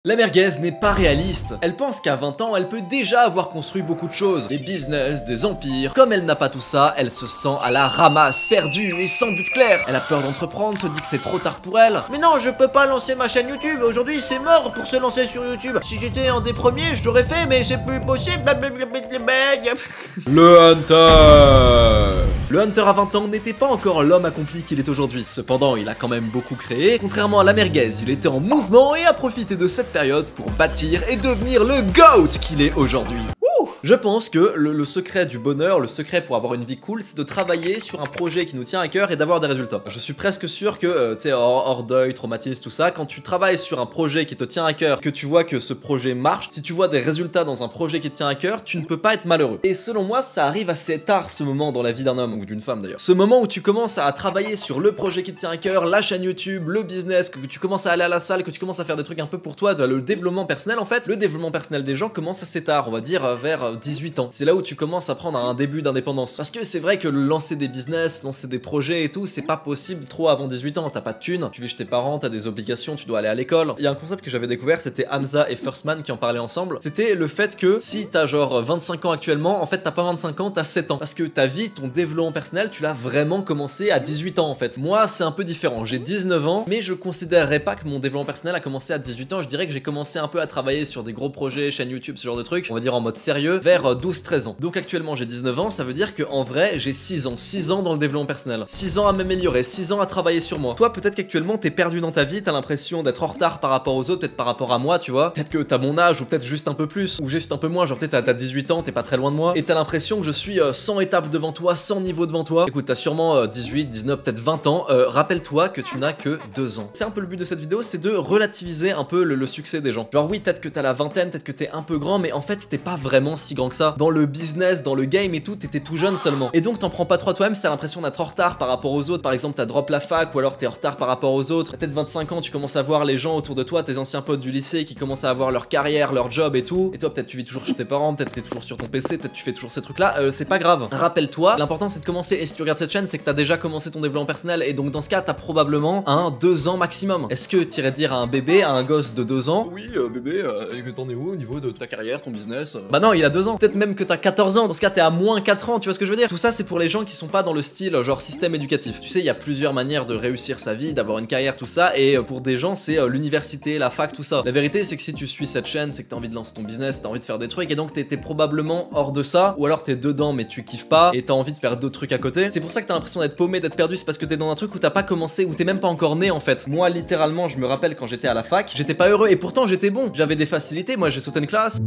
La merguez n'est pas réaliste. Elle pense qu'à 20 ans, elle peut déjà avoir construit beaucoup de choses. Des business, des empires. Comme elle n'a pas tout ça, elle se sent à la ramasse, perdue et sans but clair. Elle a peur d'entreprendre, se dit que c'est trop tard pour elle. Mais non, je peux pas lancer ma chaîne YouTube. Aujourd'hui, c'est mort pour se lancer sur YouTube. Si j'étais un des premiers, je l'aurais fait, mais c'est plus possible. Le Hunter. Le Hunter à 20 ans n'était pas encore l'homme accompli qu'il est aujourd'hui. Cependant, il a quand même beaucoup créé. Contrairement à la merguez, il était en mouvement et a profité de cette période pour bâtir et devenir le GOAT qu'il est aujourd'hui. Je pense que le secret du bonheur, le secret pour avoir une vie cool, c'est de travailler sur un projet qui nous tient à cœur et d'avoir des résultats. Je suis presque sûr que, tu sais, hors deuil, traumatisme, tout ça, quand tu travailles sur un projet qui te tient à cœur, que tu vois que ce projet marche, si tu vois des résultats dans un projet qui te tient à cœur, tu ne peux pas être malheureux. Et selon moi, ça arrive assez tard, ce moment dans la vie d'un homme, ou d'une femme d'ailleurs. Ce moment où tu commences à travailler sur le projet qui te tient à cœur, la chaîne YouTube, le business, que tu commences à aller à la salle, que tu commences à faire des trucs un peu pour toi, le développement personnel en fait. Le développement personnel des gens commence assez tard, on va dire vers 18 ans. C'est là où tu commences à prendre un début d'indépendance. Parce que c'est vrai que lancer des business, lancer des projets et tout, c'est pas possible trop avant 18 ans. T'as pas de thunes, tu vis chez tes parents, t'as des obligations, tu dois aller à l'école. Il y a un concept que j'avais découvert, c'était Hamza et Firstman qui en parlaient ensemble. C'était le fait que si t'as genre 25 ans actuellement, en fait t'as pas 25 ans, t'as 7 ans. Parce que ta vie, ton développement personnel, tu l'as vraiment commencé à 18 ans en fait. Moi, c'est un peu différent. J'ai 19 ans, mais je considérerais pas que mon développement personnel a commencé à 18 ans. Je dirais que j'ai commencé un peu à travailler sur des gros projets, chaîne YouTube, ce genre de trucs, on va dire en mode sérieux, vers 12-13 ans. Donc actuellement j'ai 19 ans, ça veut dire qu'en vrai j'ai 6 ans dans le développement personnel, 6 ans à m'améliorer, 6 ans à travailler sur moi. Toi peut-être qu'actuellement t'es perdu dans ta vie, t'as l'impression d'être en retard par rapport aux autres, peut-être par rapport à moi, tu vois, peut-être que t'as mon âge ou peut-être juste un peu plus, ou juste un peu moins, genre peut-être t'as 18 ans, t'es pas très loin de moi, et t'as l'impression que je suis 100 étapes devant toi, 100 niveaux devant toi. Écoute, t'as sûrement 18, 19, peut-être 20 ans, rappelle-toi que tu n'as que 2 ans. C'est un peu le but de cette vidéo, c'est de relativiser un peu le succès des gens. Genre oui, peut-être que t'as la vingtaine, peut-être que t'es un peu grand, mais en fait t'es pas vraiment si grand que ça. Dans le business, dans le game et tout, t'étais tout jeune seulement. Et donc t'en prends pas trop à toi-même si t'as l'impression d'être en retard par rapport aux autres. Par exemple, t'as drop la fac ou alors t'es en retard par rapport aux autres. Peut-être 25 ans, tu commences à voir les gens autour de toi, tes anciens potes du lycée qui commencent à avoir leur carrière, leur job et tout. Et toi, peut-être tu vis toujours chez tes parents, peut-être t'es toujours sur ton PC, peut-être tu fais toujours ces trucs-là. C'est pas grave. Rappelle-toi, l'important c'est de commencer. Et si tu regardes cette chaîne, c'est que t'as déjà commencé ton développement personnel. Et donc dans ce cas, t'as probablement 2 ans maximum. Est-ce que t'irais dire à un bébé, à un gosse de 2 ans, oui, bébé, et que t'en es où au niveau de ta carrière, ton business Bah non, il a 2 ans. Peut-être même que t'as 14 ans. Dans ce cas, t'es à moins 4 ans, tu vois ce que je veux dire? Tout ça, c'est pour les gens qui sont pas dans le style genre système éducatif. Tu sais, il y a plusieurs manières de réussir sa vie, d'avoir une carrière, tout ça. Et pour des gens, c'est l'université, la fac, tout ça. La vérité, c'est que si tu suis cette chaîne, c'est que t'as envie de lancer ton business, t'as envie de faire des trucs. Et donc, t'es probablement hors de ça. Ou alors, t'es dedans, mais tu kiffes pas. Et t'as envie de faire d'autres trucs à côté. C'est pour ça que t'as l'impression d'être paumé, d'être perdu. C'est parce que t'es dans un truc où t'as pas commencé, où t'es même pas encore né en fait. Moi, littéralement, je me rappelle quand j'étais à la fac, j'étais pas heureux. Et pourtant, j'étais bon. J'avais des facilités. Moi, j'ai sauté une classe.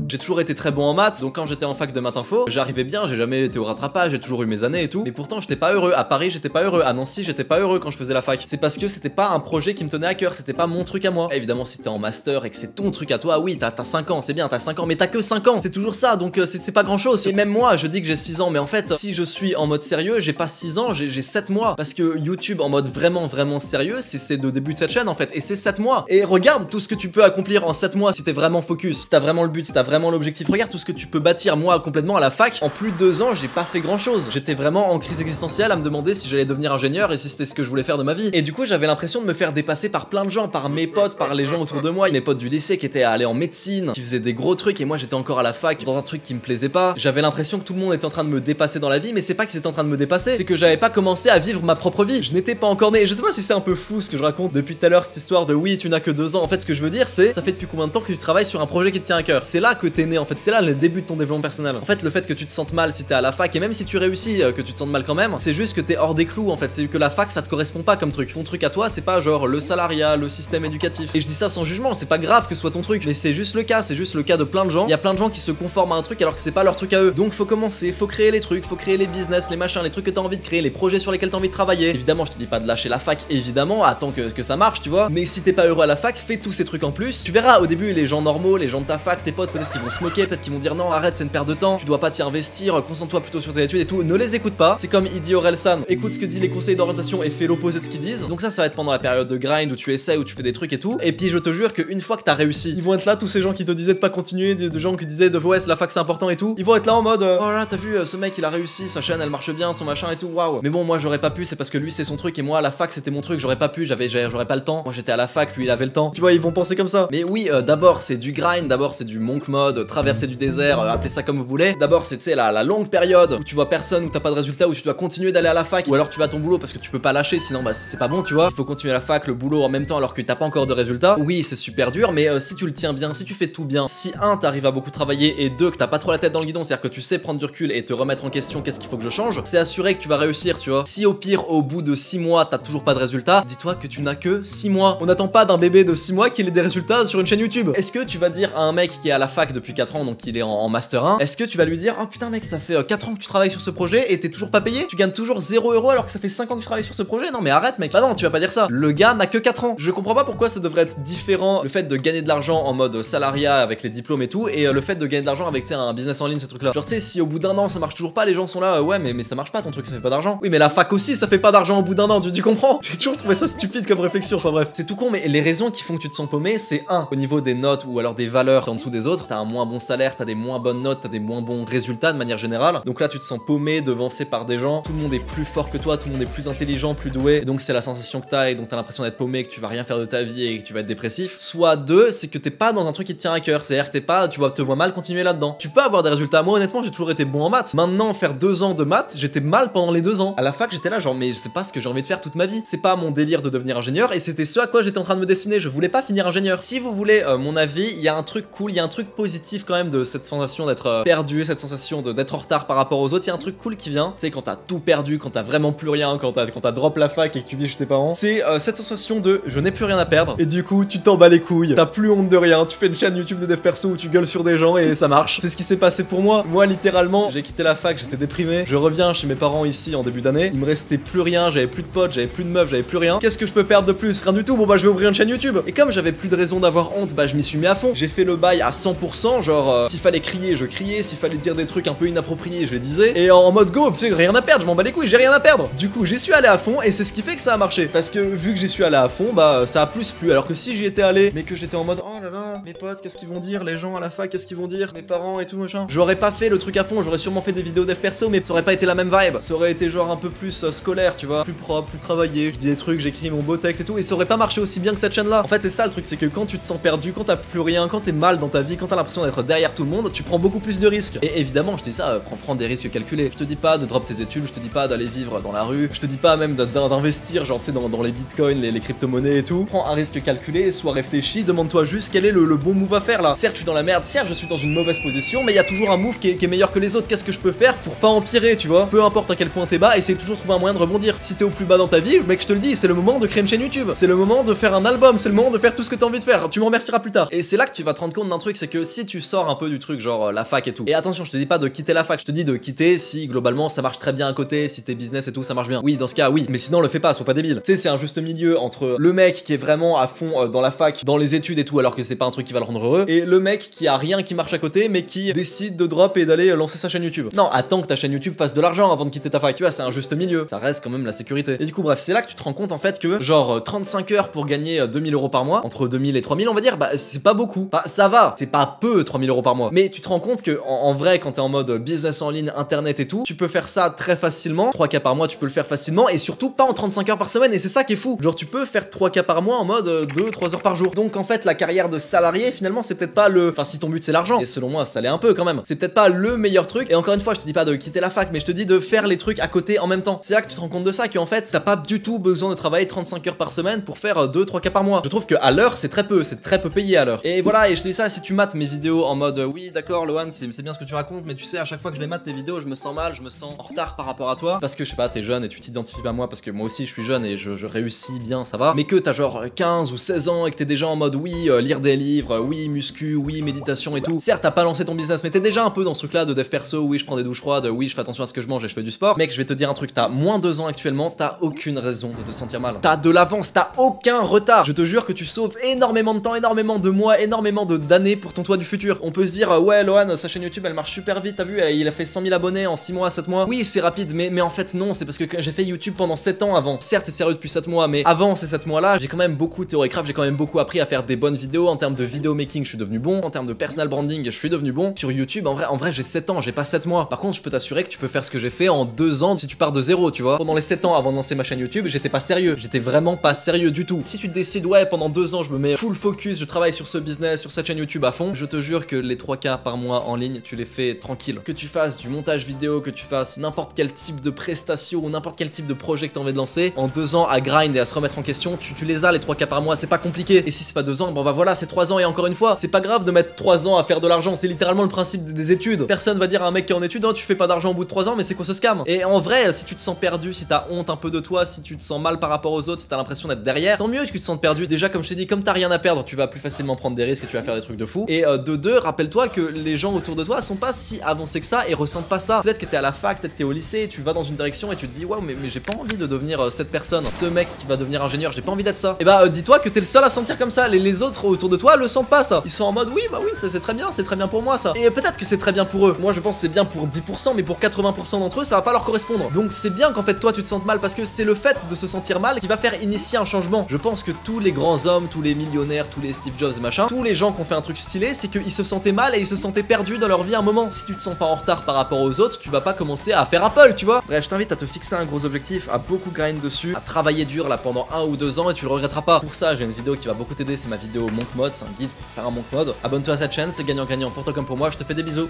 J'ai toujours été très bon en maths, donc quand j'étais en fac de maths info, j'arrivais bien, j'ai jamais été au rattrapage, j'ai toujours eu mes années et tout, mais pourtant j'étais pas heureux. À Paris j'étais pas heureux, à Nancy j'étais pas heureux quand je faisais la fac. C'est parce que c'était pas un projet qui me tenait à cœur, c'était pas mon truc à moi. Et évidemment si t'es en master et que c'est ton truc à toi, oui t'as 5 ans, c'est bien, t'as 5 ans, mais t'as que 5 ans, c'est toujours ça, donc c'est pas grand chose. Et même moi je dis que j'ai 6 ans, mais en fait si je suis en mode sérieux, j'ai pas 6 ans, j'ai 7 mois. Parce que YouTube en mode vraiment sérieux, c'est le début de cette chaîne en fait, et c'est 7 mois. Et regarde tout ce que tu peux accomplir en 7 mois si t'es vraiment focus, si t'as vraiment le but, si t'as vraiment l'objectif. Regarde tout ce que tu peux bâtir. Moi complètement à la fac, en plus de 2 ans j'ai pas fait grand chose. J'étais vraiment en crise existentielle à me demander si j'allais devenir ingénieur et si c'était ce que je voulais faire de ma vie. Et du coup j'avais l'impression de me faire dépasser par plein de gens, par mes potes, par les gens autour de moi, mes potes du lycée qui étaient allés en médecine, qui faisaient des gros trucs, et moi j'étais encore à la fac dans un truc qui me plaisait pas. J'avais l'impression que tout le monde était en train de me dépasser dans la vie, mais c'est pas qu'ils étaient en train de me dépasser, c'est que j'avais pas commencé à vivre ma propre vie. Je n'étais pas encore né. Et je sais pas si c'est un peu fou ce que je raconte depuis tout à l'heure, cette histoire de oui tu n'as que 2 ans. En fait ce que je veux dire c'est, ça fait depuis combien de temps que tu travailles sur un projet qui te tient à cœur? C'est là que t'es né en fait, c'est là le début de ton développement personnel. En fait le fait que tu te sentes mal si t'es à la fac, et même si tu réussis que tu te sentes mal quand même, c'est juste que t'es hors des clous en fait. C'est que la fac ça te correspond pas comme truc. Ton truc à toi c'est pas genre le salariat, le système éducatif. Et je dis ça sans jugement, c'est pas grave que ce soit ton truc, mais c'est juste le cas, c'est juste le cas de plein de gens. Il y a plein de gens qui se conforment à un truc alors que c'est pas leur truc à eux. Donc faut commencer, faut créer les trucs, faut créer les business, les machins, les trucs que t'as envie de créer, les projets sur lesquels t'as envie de travailler. Évidemment je te dis pas de lâcher la fac, évidemment, attends que ça marche tu vois. Mais si t'es pas heureux à la fac, fais tous ces trucs en plus. Tu verras au début les gens normaux, les gens de ta fac, tes potes peut-être qu'ils vont se moquer, peut-être qu'ils vont dire non arrête c'est une perte de temps, tu dois pas t'y investir, concentre-toi plutôt sur tes études et tout. Ne les écoute pas, c'est comme Idi Orelsan, écoute ce que dit les conseils d'orientation et fais l'opposé de ce qu'ils disent. Donc ça va être pendant la période de grind où tu essaies, où tu fais des trucs et tout. Et puis je te jure qu'une fois que t'as réussi, ils vont être là tous ces gens qui te disaient de pas continuer, de gens qui disaient de ouais la fac c'est important et tout. Ils vont être là en mode oh là t'as vu ce mec il a réussi, sa chaîne elle marche bien, son machin et tout, waouh. Mais bon moi j'aurais pas pu, c'est parce que lui c'est son truc et moi la fac c'était mon truc, j'aurais pas pu, j'aurais pas le temps. Moi j'étais à la fac, lui il avait le temps. Tu vois ils vont penser comme ça. Mais oui d'abord c'est du grind, d'abord c'est du monk mode, traverser du désert, appelez ça comme vous voulez. D'abord c'est tu sais la longue période où tu vois personne, où t'as pas de résultat, où tu dois continuer d'aller à la fac, ou alors tu vas à ton boulot parce que tu peux pas lâcher sinon bah c'est pas bon tu vois. Il faut continuer la fac, le boulot en même temps alors que t'as pas encore de résultats. Oui c'est super dur mais si tu le tiens bien, si tu fais tout bien, si un t'arrives à beaucoup travailler et deux que t'as pas trop la tête dans le guidon, c'est-à-dire que tu sais prendre du recul et te remettre en question qu'est-ce qu'il faut que je change, c'est assuré que tu vas réussir tu vois. Si au pire au bout de 6 mois t'as toujours pas de résultats, dis-toi que tu n'as que 6 mois. On n'attend pas d'un bébé de 6 mois qu'il ait des résultats sur une chaîne YouTube. Est-ce que tu vas dire à un mec qui est à la fac depuis 4 ans donc il est en master 1, est-ce que tu vas lui dire oh putain mec ça fait 4 ans que tu travailles sur ce projet et t'es toujours pas payé, tu gagnes toujours 0€ alors que ça fait 5 ans que tu travailles sur ce projet? Non mais arrête mec. Bah non tu vas pas dire ça. Le gars n'a que 4 ans. Je comprends pas pourquoi ça devrait être différent le fait de gagner de l'argent en mode salariat avec les diplômes et tout et le fait de gagner de l'argent avec un business en ligne ces trucs là. Genre tu sais si au bout d'un an ça marche toujours pas, les gens sont là ouais mais ça marche pas ton truc, ça fait pas d'argent. Oui mais la fac aussi ça fait pas d'argent au bout d'un an, tu comprends? J'ai toujours trouvé ça stupide comme réflexion, enfin bref. C'est tout con mais les raisons qui font que tu te sens paumé c'est au niveau des notes ou alors des valeurs, t'es en dessous des autres, t'as un moins bon salaire, t'as des moins bonnes notes, t'as des moins bons résultats de manière générale. Donc là tu te sens paumé, devancé par des gens, tout le monde est plus fort que toi, tout le monde est plus intelligent, plus doué, et donc c'est la sensation que t'as et donc t'as l'impression d'être paumé, que tu vas rien faire de ta vie et que tu vas être dépressif. Soit deux, c'est que t'es pas dans un truc qui te tient à cœur, c'est-à-dire que tu te vois mal continuer là-dedans. Tu peux avoir des résultats, moi honnêtement j'ai toujours été bon en maths. Maintenant faire 2 ans de maths, j'étais mal pendant les 2 ans. À la fac j'étais là genre mais c'est pas ce que j'ai envie de faire toute ma vie. C'est pas mon délire de devenir ingénieur et c'était ce à quoi j'étais en train de me destiner, je voulais pas finir ingénieur. Si vous voulez mon avis, il y a un truc cool, il y a un truc positif quand même de cette sensation d'être perdu, cette sensation d'être en retard par rapport aux autres, il y a un truc cool qui vient, tu sais quand t'as tout perdu, quand t'as vraiment plus rien, quand t'as drop la fac et que tu vis chez tes parents, c'est cette sensation de je n'ai plus rien à perdre et du coup tu t'en bats les couilles, t'as plus honte de rien, tu fais une chaîne YouTube de dev perso où tu gueules sur des gens et ça marche. C'est ce qui s'est passé pour moi. Moi littéralement j'ai quitté la fac, j'étais déprimé, je reviens chez mes parents ici en début d'année, il me restait plus rien, j'avais plus de potes, j'avais plus de meufs, j'avais plus rien. Qu'est-ce que je peux perdre de plus? Rien du tout. Bon bah je vais ouvrir une chaîne YouTube. Et comme j'avais plus de raison d'avoir honte, bah je m'y suis mis à fond. J'ai fait le bail à 100%, genre s'il fallait crier, je criais, s'il fallait dire des trucs un peu inappropriés, je les disais. Et en mode go, tu sais, rien à perdre, je m'en bats les couilles, j'ai rien à perdre. Du coup, j'y suis allé à fond et c'est ce qui fait que ça a marché. Parce que vu que j'y suis allé à fond, bah ça a plus plu. Alors que si j'y étais allé, mais que j'étais en mode oh là là, mes potes, qu'est-ce qu'ils vont dire, les gens à la fac, qu'est-ce qu'ils vont dire, mes parents et tout machin. J'aurais pas fait le truc à fond, j'aurais sûrement fait des vidéos dev perso, mais ça aurait pas été la même vibe. Ça aurait été genre un peu plus scolaire, tu vois, plus propre, plus travaillé. Je dis des trucs, j'écris mon beau texte et tout, et ça aurait pas marché aussi bien que cette chaîne là. En fait, c'est ça le truc, c'est que quand tu te sens perdu, quand t'as plus rien, quand t'es mal dans ta vie, quand t'as l'impression d'être derrière tout le monde, tu prends beaucoup plus de risques. Et évidemment, je dis ça, prends des risques calculés. Je te dis pas de drop tes études, je te dis pas d'aller vivre dans la rue, je te dis pas même d'investir, genre tu sais, dans les bitcoins, les crypto-monnaies et tout. Prends un risque calculé, sois réfléchi, demande-toi juste quel est le bon move à faire là. Certes, je suis dans la merde, certes, je suis dans une mauvaise position, mais il y a toujours un move qui est meilleur que les autres. Qu'est-ce que je peux faire pour pas empirer, tu vois? Peu importe à quel point t'es bas, essaye toujours de trouver un moyen de rebondir. Si t'es au plus bas dans ta vie, mec, je te le dis, c'est le moment de créer une chaîne YouTube. C'est le moment de faire un album, c'est le moment de faire tout ce que t'as envie de faire. Tu me remercieras plus tard. Et c'est là que tu vas te rendre compte d'un truc, c'est que si tu sors un peu du truc, genre la fac et tout. Et attention, je te dis pas de quitter la fac, je te dis de quitter si globalement ça marche très bien à côté, si tes business et tout ça marche bien. Oui, dans ce cas, oui. Mais sinon, le fais pas, sois pas débile. Tu sais, c'est un juste milieu entre le mec qui est vraiment à fond dans la fac, dans les études et tout, alors que c'est pas un truc qui va le rendre heureux, et le mec qui a rien qui marche à côté, mais qui décide de drop et d'aller lancer sa chaîne YouTube. Non, attends que ta chaîne YouTube fasse de l'argent avant de quitter ta fac. Tu vois, c'est un juste milieu. Ça reste quand même la sécurité. Et du coup, bref, c'est là que tu te rends compte en fait que genre 35 heures pour gagner 2000€ par mois, entre 2000 et 3000 on va dire, bah c'est pas beaucoup. Bah ça va, c'est pas peu 3000€ par mois. Mais tu te rends compte que en vrai, quand t'es en mode business en ligne, internet et tout, tu peux faire ça très facilement. 3K par mois, tu peux le faire facilement et surtout pas en 35 heures par semaine. Et c'est ça qui est fou. Genre tu peux faire 3K par mois en mode 2-3 heures par jour. Donc en fait, la carrière de salarié, finalement, c'est peut-être pas le. Enfin, si ton but c'est l'argent, et selon moi, ça l'est un peu quand même. C'est peut-être pas le meilleur truc. Et encore une fois, je te dis pas de quitter la fac, mais je te dis de faire les trucs à côté en même temps. C'est là que tu te rends compte de ça, qu'en fait, t'as pas du tout besoin de travailler 35 heures par semaine pour faire 2-3K par mois. Je trouve que à l'heure, c'est très peu payé à l'heure. Et voilà, et je te dis ça, si tu mates mes vidéos en mode oui, d'accord, Lohan, c'est bien ce que tu racontes, mais tu sais, à chaque fois que je les mate tes vidéos, je me sens mal, je me sens en retard par rapport à toi. Parce que je sais pas, t'es jeune et tu t'identifies pas à moi, parce que moi aussi je suis jeune et je réussis bien, ça va. Mais que t'as genre 15 ou 16 ans et que t'es déjà en mode oui, lire des livres, oui, muscu, oui, méditation et tout. Certes, t'as pas lancé ton business, mais t'es déjà un peu dans ce truc-là de dev perso, oui, je prends des douches froides, oui, je fais attention à ce que je mange et je fais du sport. Mec, je vais te dire un truc, t'as moins 2 ans actuellement, t'as aucune raison de te sentir mal. T'as de l'avance, t'as aucun retard. Je te jure que tu sauves énormément de temps, énormément de mois, énormément d'années pour ton toit du futur. On peut se dire, ouais, Lohan, sa chaîne YouTube, elle marche super vite, t'as vu, il a fait 100 000 abonnés en 6 mois, 7 mois. Oui, c'est rapide, mais en fait, non, c'est parce que j'ai fait YouTube pendant 7 ans avant. Certes, c'est sérieux depuis 7 mois, mais avant ces 7 mois-là, j'ai quand même beaucoup théorie-craft, j'ai quand même beaucoup appris à faire des bonnes vidéos. En termes de vidéo making, je suis devenu bon. En termes de personal branding, je suis devenu bon. Sur YouTube, en vrai, j'ai 7 ans, j'ai pas 7 mois. Par contre, je peux t'assurer que tu peux faire ce que j'ai fait en 2 ans si tu pars de zéro, tu vois. Pendant les 7 ans avant de lancer ma chaîne YouTube, j'étais pas sérieux. J'étais vraiment pas sérieux du tout. Si tu te décides, ouais, pendant 2 ans, je me mets full focus, je travaille sur ce business, sur cette chaîne YouTube à fond, je te jure que les 3K par mois en ligne, tu les fais tranquille. Que tu fasses du montage vidéo, que tu fasses n'importe quel type de prestation ou n'importe quel type de projet que t'as envie de lancer, en 2 ans à grind et à se remettre en question, tu les as les 3K par mois, c'est pas compliqué. Et si c'est pas 2 ans, bon bah voilà, c'est 3 ans et encore une fois, c'est pas grave de mettre 3 ans à faire de l'argent, c'est littéralement le principe des études. Personne va dire à un mec qui est en études, oh, tu fais pas d'argent au bout de 3 ans, mais c'est quoi ce scam? Et en vrai, si tu te sens perdu, si t'as honte un peu de toi, si tu te sens mal par rapport aux autres, si t'as l'impression d'être derrière, tant mieux que tu te sentes perdu. Déjà, comme je t'ai dit, comme t'as rien à perdre, tu vas plus facilement prendre des risques et tu vas faire des trucs de fou. Et de deux, rappelle-toi que les gens autour de toi sont pas si avancés que ça et ressentent pas ça. Peut-être que t'es à la fac, peut-être que t'es au lycée, tu vas dans une direction et tu te dis, waouh, mais j'ai pas envie de devenir cette personne, ce mec qui va devenir ingénieur, j'ai pas envie d'être ça. Et bah, dis-toi que t'es le seul à sentir comme ça. Les autres autour de toi le sentent pas ça. Ils sont en mode, oui, bah oui, c'est très bien pour moi ça. Et peut-être que c'est très bien pour eux. Moi, je pense que c'est bien pour 10%, mais pour 80% d'entre eux, ça va pas leur correspondre. Donc, c'est bien qu'en fait, toi, tu te sentes mal parce que c'est le fait de se sentir mal qui va faire initier un changement. Je pense que tous les grands hommes, tous les millionnaires, tous les Steve Jobs, machin, tous les gens qui ont fait un truc stylé, c'est qu'ils se sentaient mal et ils se sentaient perdus dans leur vie à un moment. Si tu te sens pas en retard par rapport aux autres, tu vas pas commencer à faire Apple, tu vois. Bref, je t'invite à te fixer un gros objectif, à beaucoup grind dessus, à travailler dur là pendant 1 ou 2 ans et tu le regretteras pas. Pour ça, j'ai une vidéo qui va beaucoup t'aider, c'est ma vidéo Monk Mode, c'est un guide pour faire un Monk Mode. Abonne-toi à cette chaîne, c'est gagnant-gagnant pour toi comme pour moi, je te fais des bisous.